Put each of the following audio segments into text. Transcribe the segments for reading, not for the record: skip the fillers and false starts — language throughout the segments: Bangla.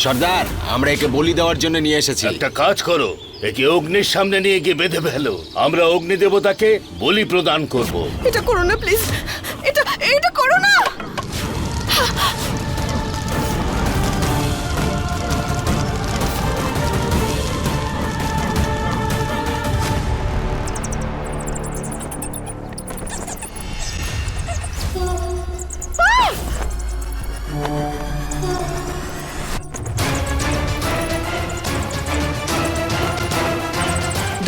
সর্দার, আমরা একে বলি দেওয়ার জন্য নিয়ে এসেছি। একটা কাজ করো, একে অগ্নির সামনে নিয়ে গিয়ে বেঁধে ফেলো। আমরা অগ্নি দেবতাকে বলি প্রদান করব। এটা করো না প্লিজ, এটা এটা করো না।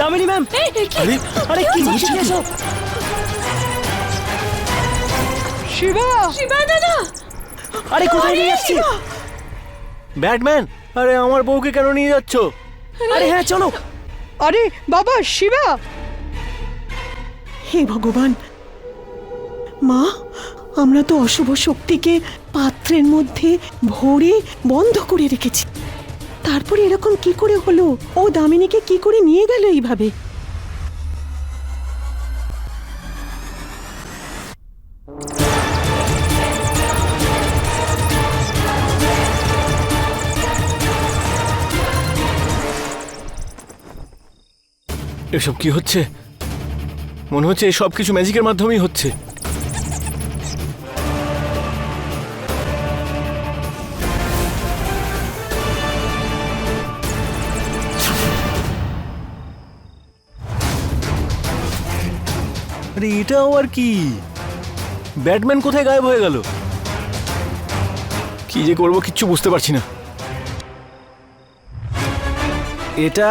দামিনী ম্যাম, আরে আরে কি হচ্ছে কি সব? শিবা, শিবা দাদা, আরে কোথায় নিয়ে যাচ্ছি? ব্যাটম্যান, আরে আমার বউকে কেন নিয়ে যাচ্ছ? আরে হ্যাঁ চলো। আরে বাবা শিবা। হে ভগবান, মা, আমরা তো অশুভ শক্তিকে পাত্রের মধ্যে ভরে বন্ধ করে রেখেছি। তারপরে এরকম কি করে হলো? ও দামিনীকে কি করে নিয়ে গেল এইভাবে? এসব কি হচ্ছে? মনে হচ্ছে এই সব কিছু ম্যাজিকের মাধ্যমেই হচ্ছে। আরে এটাও আর কি? ব্যাটম্যান কোথায় গায়েব হয়ে গেল? কি যে করবো কিচ্ছু বুঝতে পারছি না। এটা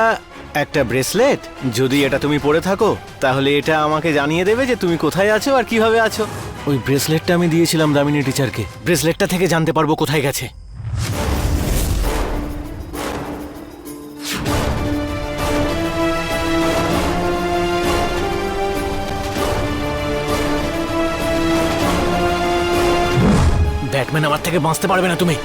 একটা ব্রেসলেট। যদি এটা তুমি পরে থাকো তাহলে এটা আমাকে জানিয়ে দেবে যে তুমি কোথায় আছো আর কিভাবে আছো। ওই ব্রেসলেটটা আমি দিয়েছিলাম দামিনী টিচারকে। ব্রেসলেটটা থেকে জানতে পারবো কোথায় গেছে। ব্যাটম্যান আমার থেকে বাঁচতে পারবে না তুমি।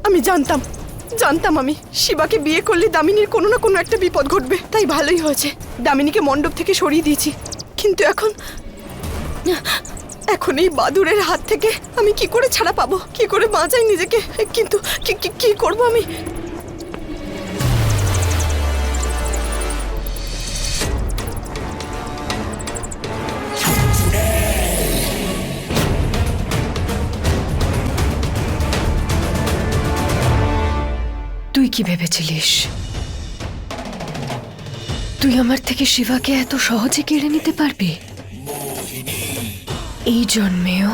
আমি জানতাম আমি শিবাকে বিয়ে করলে দামিনীর কোনো না কোনো একটা বিপদ ঘটবে। তাই ভালোই হয়েছে দামিনীকে মণ্ডপ থেকে সরিয়ে দিয়েছি। কিন্তু এখন এই বাদুড়ের হাত থেকে আমি কি করে ছাড়া পাবো? কি করে বাঁচাই নিজেকে? কিন্তু কি করব আমি? তুই কি ভেবেছিলিস তুই আমার থেকে শিবাকে এত সহজে কেড়ে নিতে পারবি? এই জন্মেও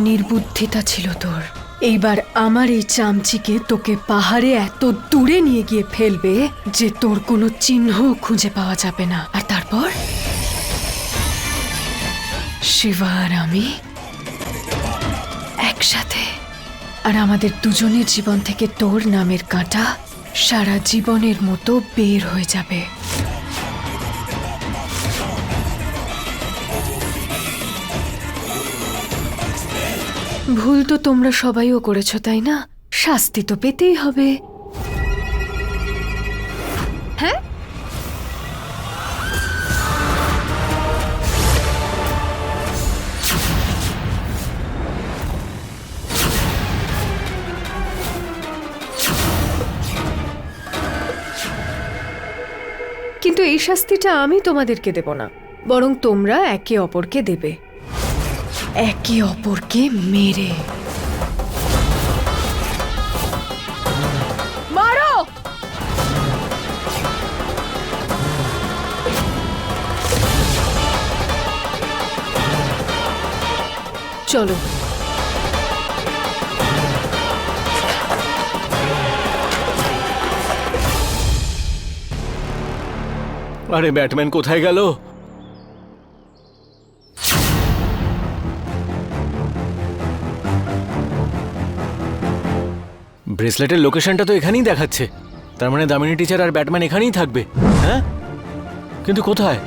নির্বুদ্ধিতা ছিল তোর। এইবার আমার এই চামচিকে তোকে পাহাড়ে এত দূরে নিয়ে গিয়ে ফেলবে যে তোর কোনো চিহ্ন খুঁজে পাওয়া যাবে না। আর তারপর শিবা আর আমি একসাথে। আর আমাদের দুজনের জীবন থেকে তোর নামের কাঁটা সারা জীবনের মতো বের হয়ে যাবে। ভুল তো তোমরা সবাইও করেছো, তাই না? শাস্তি তো পেতেই হবে। হ্যাঁ, কিন্তু এই শাস্তিটা আমি তোমাদেরকে দেব না, বরং তোমরা একে অপরকে দেবে, একে অপরকে মেরে। মারো! চলো। আরে ব্যাটম্যান কোথায় গেল? ব্রেসলেটের লোকেশনটা তো এখানেই দেখাচ্ছে। তার মানে দামিনী টিচার আর ব্যাটম্যান এখানেই থাকবে। হ্যাঁ, কিন্তু কোথায়?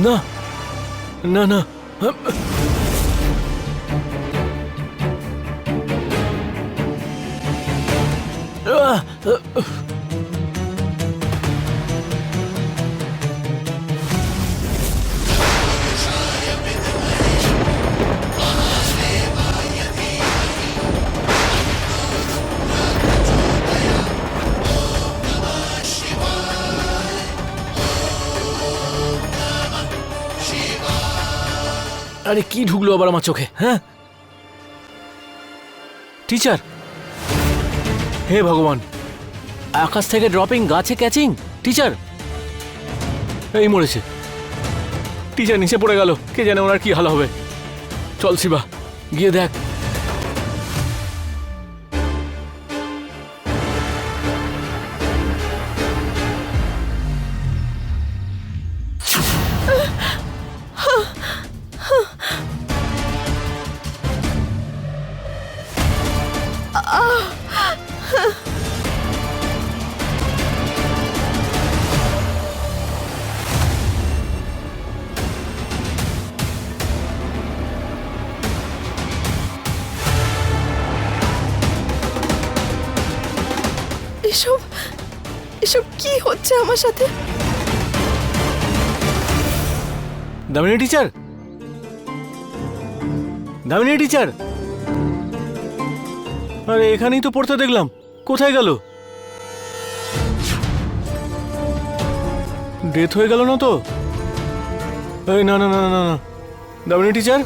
না না না আরে কি ঢুকলো আবার আমার চোখে? হ্যাঁ টিচার, হে ভগবান, আকাশ থেকে ড্রপিং, গাছে ক্যাচিং। টিচার এই মরেছে, টিচার নিচে পড়ে গেল, কে জানে ওনার কি হাল হবে। চল শিবা, গিয়ে দেখ। এসব এসব কি হচ্ছে আমার সাথে? দামিনী টিচার, দামিনী টিচার, আরে এখানেই তো পড়তে দেখলাম, কোথায় গেল? ডেথ হয়ে গেল না তো? এই না না না না না, দামিনী টিচার,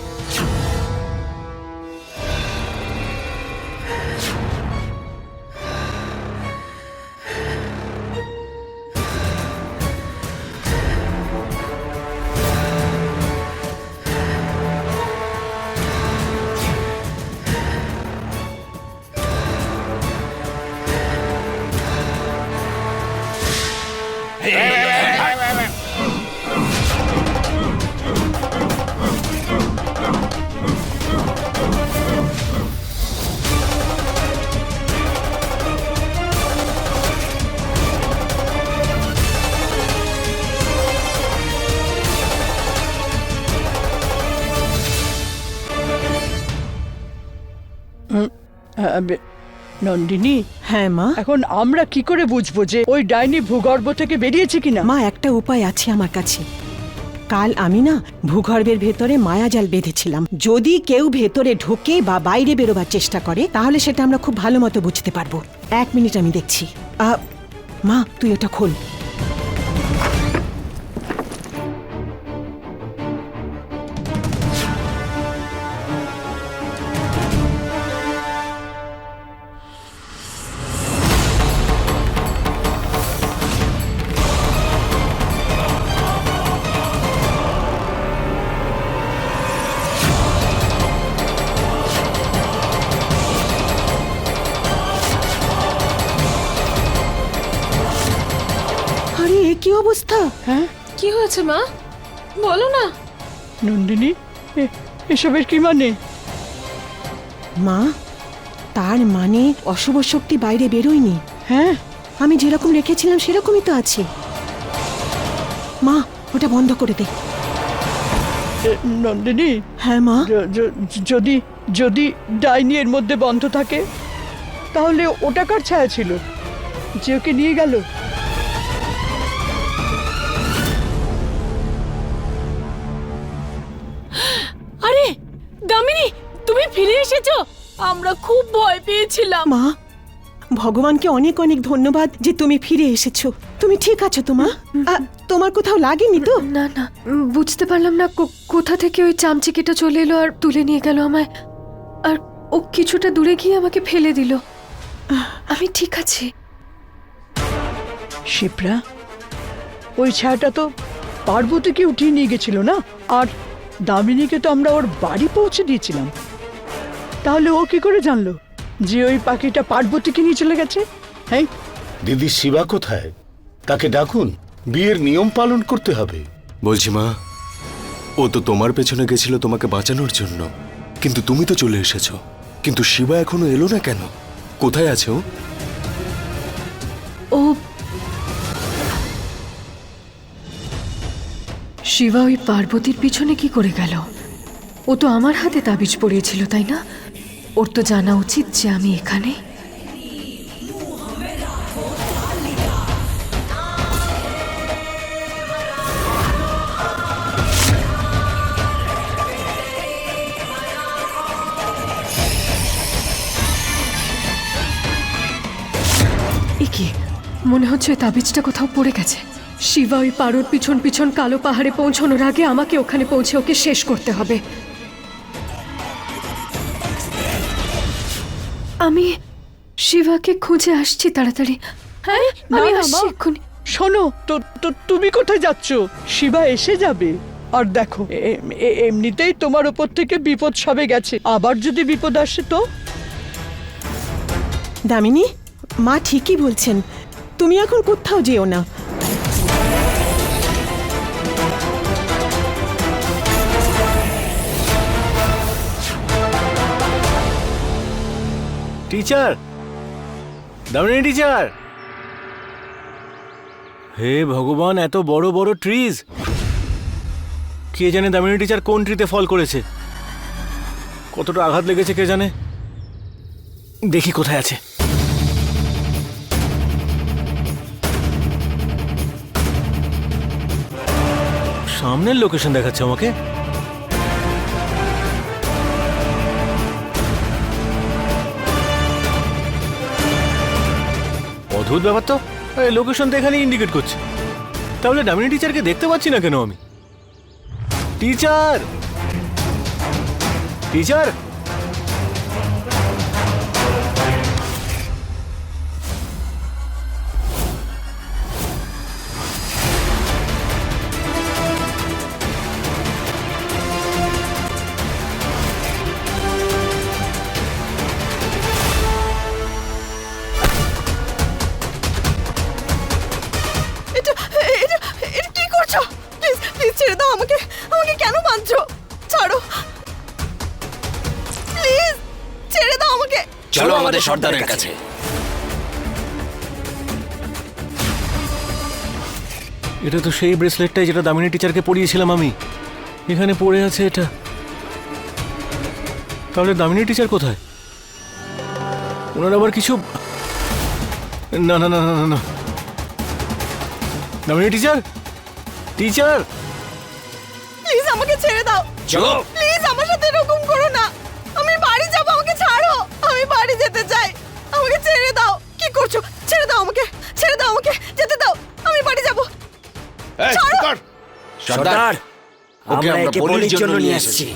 নন্দিনী, হ্যাঁ মা। এখন আমরা কি করে বুঝবো যে ওই ডাইনি ভূগর্ভ থেকে বেরিয়েছে কিনা? মা, একটা উপায় আছে আমার কাছে। কাল আমি না ভূগর্ভের ভেতরে মায়াজাল বেঁধেছিলাম। যদি কেউ ভেতরে ঢোকে বা বাইরে বেরোবার চেষ্টা করে তাহলে সেটা আমরা খুব ভালো মতো বুঝতে পারবো। 1 মিনিট, আমি দেখছি। মা, তুই ওটা খোল। আরে এ কি অবস্থা? হ্যাঁ কি হয়েছে মা, বলো না। নন্দিনী, এসবের কি মানে? মা, তার মানে অশুভ শক্তি বাইরে বেরোয়নি। হ্যাঁ, আমি যেরকম রেখেছিলাম সেরকমই তো আছে। মা, ওটা বন্ধ করে দে। নন্দিনী, হ্যাঁ মা। যদি যদি ডাইনি এর মধ্যে বন্ধ থাকে তাহলে ওটা কার ছায়া ছিল যে ওকে নিয়ে গেল? আরে দামিনী, তুমি ফিরে এসেছো, আমরা খুব ভয় পেয়েছিলাম। মা, ভগবানকে অনেক অনেক ধন্যবাদ যে তুমি ফিরে এসেছো। তুমি ঠিক আছো তো মা? তোমার কোথাও লাগেনি তো? না না, বুঝতে পারলাম না কোথা থেকে ওই চামচিকেটা চলে এলো আর তুলে নিয়ে গেল আমায়, আর ও কিছুটা দূরে গিয়ে আমাকে ফেলে দিল। আমি ঠিক আছি। শিপ্রা, ওই ছায়াটা তো পার্বতীকে উঠিয়ে নিয়ে গেছিল না? আর দামিনীকে তো আমরা ওর বাড়ি পৌঁছে দিয়েছিলাম। তাহলে ও কি করে জানলো যে ওই পাখিটা পার্বতীকে নিয়ে চলে গেছে? হ্যাঁ, দিদি শিবা কোথায়? তাকে ডাকুন, বিয়ের নিয়ম পালন করতে হবে। বলছি মা, ও তো তোমার পেছনে গেছিল তোমাকে বাঁচানোর জন্য, কিন্তু তুমি তো চলে এসেছো। কিন্তু শিবা এখনো এলো না কেন? কোথায় আছে ও? ও শিবা ওই পার্বতীর পিছনে কি করে গেল? ও তো আমার হাতে তাবিজ পরিয়েছিল, তাই না? ওর তো জানা উচিত যে আমি এখানে। এ কি, মনে হচ্ছে ওই তাবিজটা কোথাও পড়ে গেছে। শিবা ওই পারোর পিছন পিছন কালো পাহাড়ে পৌঁছানোর আগে আমাকে ওখানে পৌঁছে ওকে শেষ করতে হবে। আমি শিবাকে খুঁজে আসছি তাড়াতাড়ি। হ্যাঁ, আমি না, আসছি মা। এক্ষুনি। শোনো, তো তো তুমি কোথায় যাচ্ছ? শিবা এসে যাবে। আর দেখো, এমনিতেই তোমার ওপর থেকে বিপদ সবে গেছে, আবার যদি বিপদ আসে তো? দামিনী, মা ঠিকই বলছেন, তুমি এখন কোথাও যেও না। Teacher, Damini teacher. হে ভগবান, এত বড় বড় ট্রিজ! কে জানে দামিনী টিচার কোন ট্রিতে ফল করেছে, কতটা আঘাত লেগেছে কে জানে। দেখি কোথায় আছে। সামনের লোকেশন দেখাচ্ছে আমাকে। অদ্ভুত ব্যাপার তো, লোকেশন তো এখানে ইন্ডিকেট করছে। তাহলে দামিনী টিচারকে দেখতে পাচ্ছি না কেন আমি? Teacher, teacher! এটা এটা এটা কি করছো? প্লিজ প্লিজ ছেড়ে দাও আমাকে। আমাকে কেন বাঁধছো? ছাড়ো প্লিজ, ছেড়ে দাও আমাকে। চলো আমাদের সর্দারের কাছে। এটা তো সেই ব্রেসলেটটাই যেটা দামিনী টিচারকে পরিয়েছিলাম আমি। এখানে পড়ে আছে এটা। তাহলে দামিনী টিচার কোথায়? ওনার আবার কিছু... না না না না না না, দামিনী টিচার, টিচার! প্লিজ আমাকে ছেড়ে দাও। চলো। প্লিজ আমার সাথে এরকম করো না। আমি বাড়ি যাব, আমাকে ছাড়ো। আমি বাড়ি যেতে চাই, আমাকে ছেড়ে দাও। কি করছো? ছেড়ে দাও আমাকে, ছেড়ে দাও আমাকে, যেতে দাও। আমি বাড়ি যাব। এই, চুপ কর। সর্দার, আমরা একে বলির জন্য নিয়ে এসেছি।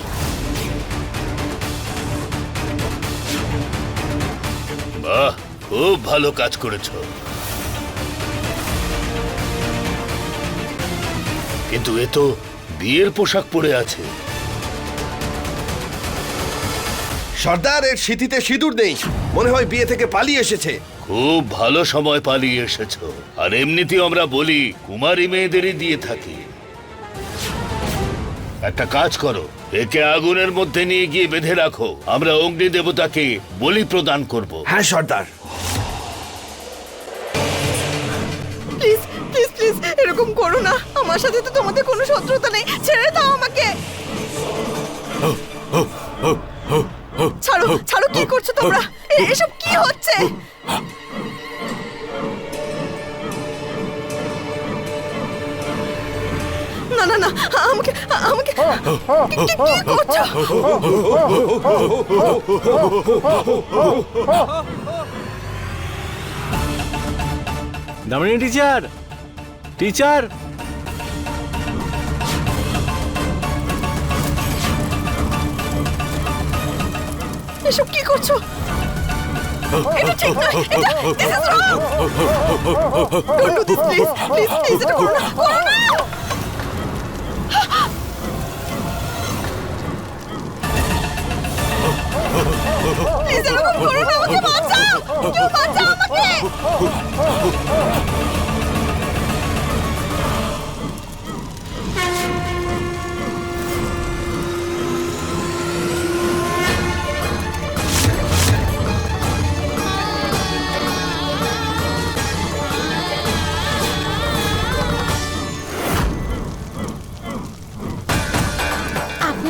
বাহ, খুব ভালো কাজ করেছো। কিন্তু এ তো বিয়ের পোশাক পরে আছে। সর্দার, এর সিঁথিতে সিঁদুর নেই, মনে হয় বিয়ে থেকে পালিয়ে এসেছে। খুব ভালো সময় পালিয়ে এসেছো। আর এমনিতেও আমরা বলি কুমারী মেয়েদেরই দিয়ে থাকি। একটা কাজ করো, একে আগুনের মধ্যে নিয়ে গিয়ে বেঁধে রাখো। আমরা অগ্নি দেবতাকে বলি প্রদান করব। হ্যাঁ সর্দার। প্লিজ প্লিজ প্লিজ এরকম করো না। আমার সাথে তো তোমাদের কোনো শত্রুতা নেই। ছেড়ে দাও আমাকে। ছাড়ো ছাড়ো, কি করছো তোমরা? এসব কি হচ্ছে? না না না, আমাকে আমাকে কি করছো? Damini teacher, teacher! এসব কি করছো? এটা ঠিক নয়। এটা this is wrong. Don't do this, please. Please, please, এটা করো না, করো না। Please, এরকম করো না, আমাকে বাঁচাও। কেউ বাঁচাও আমাকে।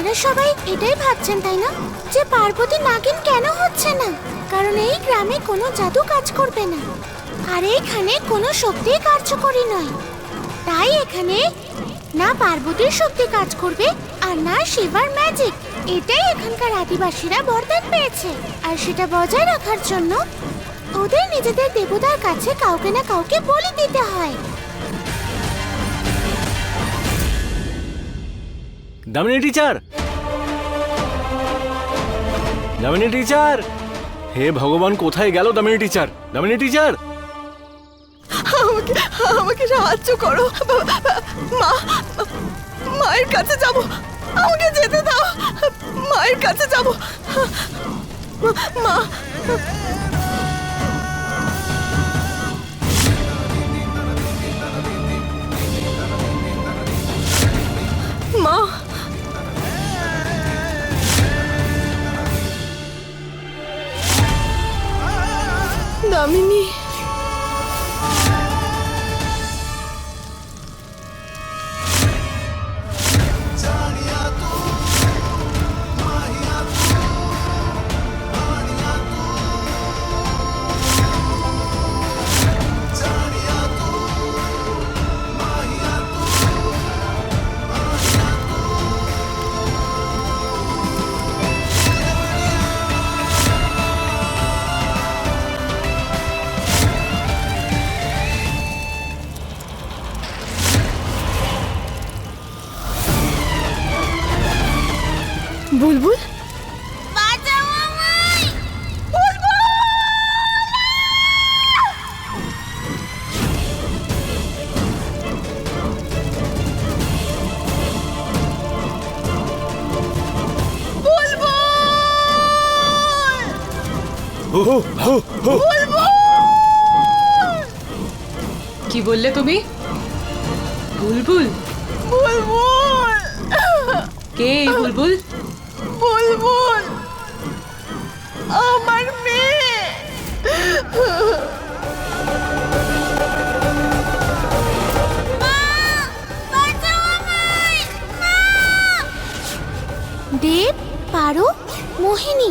আপনারা সবাই এটাই ভাবছেন তাই না, যে পার্বতী নাগিন কেন হচ্ছে না? কারণ এই গ্রামে কোনো জাদু কাজ করবে না, আর এইখানে কোনো শক্তি কার্যকরী নয়। তাই এখানে না পার্বতীর শক্তি কাজ করবে আর না শিবার ম্যাজিক। এটাই এখানকার আদিবাসীরা বরদান পেয়েছে, আর সেটা বজায় রাখার জন্য ওদের নিজেদের দেবতার কাছে কাউকে না কাউকে বলি দিতে হয়। দামিনী টিচার, দামিনী টিচার, হে ভগবান, কোথায় গেল দামিনী টিচার? দামিনী টিচার, আমাকে আমাকে সাহায্য করো। মা, মায়ের কাছে যাব, আমাকে যেতে দাও, মায়ের কাছে যাব। মা, মা, দামিনী, বুলবুল, বাঁচাও আমায়! কি বললে তুমি? বুলবুল? বুলবুল, কে এই বুলবুল? বুলবুল আমার মেয়ে। দেব, পারো, মোহিনী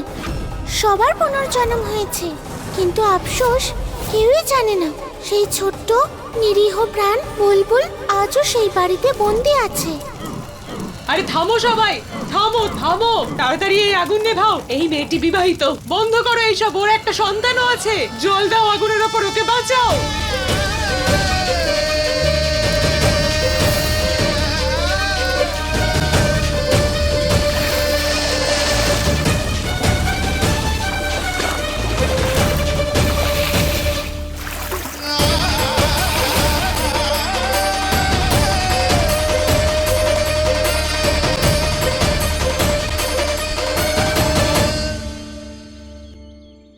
সবার পুনর্জন্ম হয়েছে, কিন্তু আফসোস কেউই জানে না সেই ছোট্ট নিরীহ প্রাণ বুলবুল আজও সেই বাড়িতে বন্দি আছে। আরে থামো সবাই, থামো থামো, তাড়াতাড়ি এই আগুন নেভাও। এই মেয়েটি বিবাহিত, বন্ধ করো এইসব। ওর একটা সন্তানও আছে। জল দাও আগুনের ওপর, ওকে বাঁচাও।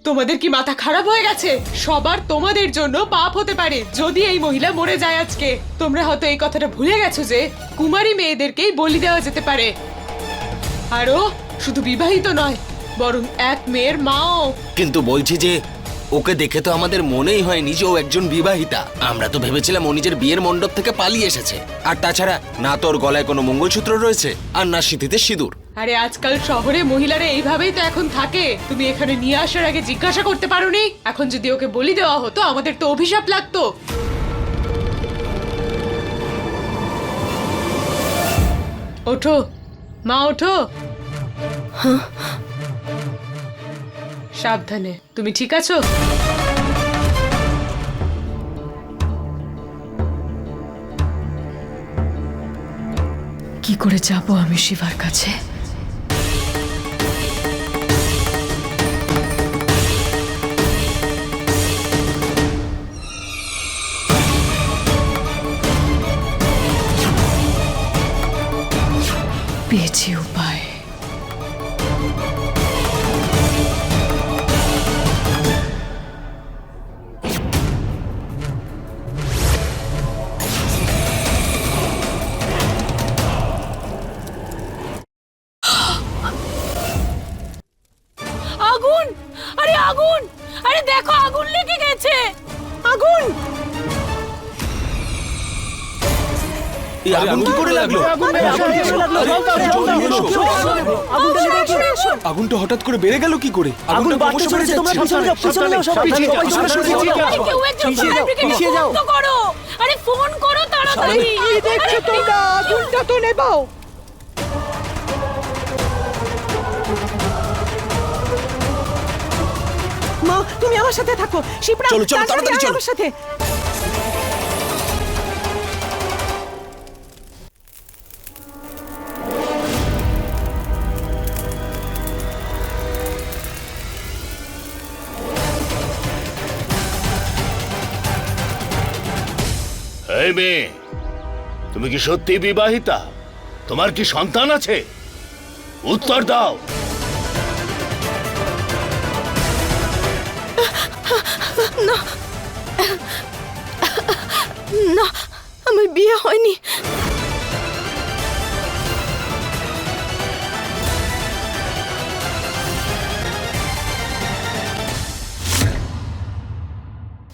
তোমাদের কি মাথা খারাপ হয়ে গেছে? সবার তোমাদের জন্য পাপ হতে পারে যদি এই মহিলা মরে যায় আজকে। তোমরা হয়তো এই কথাটা ভুলে গেছো যে কুমারী মেয়েদেরকেই বলি দেওয়া যেতে পারে। আরও শুধু বিবাহিত নয়, বরং এক মেয়ের মাও। কিন্তু বলছি যে ওকে দেখে তো আমাদের মনেই হয়নি যে ও একজন বিবাহিতা। আমরা তো ভেবেছিলাম ও নিজের বিয়ের মণ্ডপ থেকে পালিয়ে এসেছে। আর তাছাড়া না তোর গলায় কোনো মঙ্গলসূত্র রয়েছে আর না সিঁথিতে সিঁদুর। আরে আজকাল শহরে মহিলারা এইভাবেই তো এখন থাকে। তুমি এখানে নিয়ে আসার আগে জিজ্ঞাসা করতে পারোনি? এখন যদি ওকে বলি দেওয়া হতো আমাদের তো অভিশাপ লাগতো। ওঠো মা, ওঠো। সাবধানে। তুমি ঠিক আছো? কি করে যাব আমি শিবার কাছে? পেয়েছি উপায়। আগুন! আরে আগুন! আরে দেখো, আগুন লেগে গেছে। আগুন! এই আগুন কি করে লাগলো? আগুনটা হঠাৎ করে বেড়ে গেল কি করে? আগুন আগুনটা বাড়তে ক্রমশ বেড়ে চলেছে, তোমরা যাচ্ছে। পিছনে যাও, পিছনে যাও, সব পিছিয়ে যাও, পিছনে যাও, কেউ একজন ফায়ার ব্রিগেডকে ফোন তো করো। আরে ফোন করো তাড়াতাড়ি। কি দেখছো তোমরা? আগুনটা তো নেবাও। মা তুমি আমার সাথে থাকো। শিপ্রা চলো, চলো, তাড়াতাড়ি তাড়াতাড়ি আয় চলো। আমার সাথে। এই মেয়ে, তুমি কি সত্যি বিবাহিতা? তোমার কি সন্তান আছে? উত্তর দাও। না আমার বিয়ে হয়নি।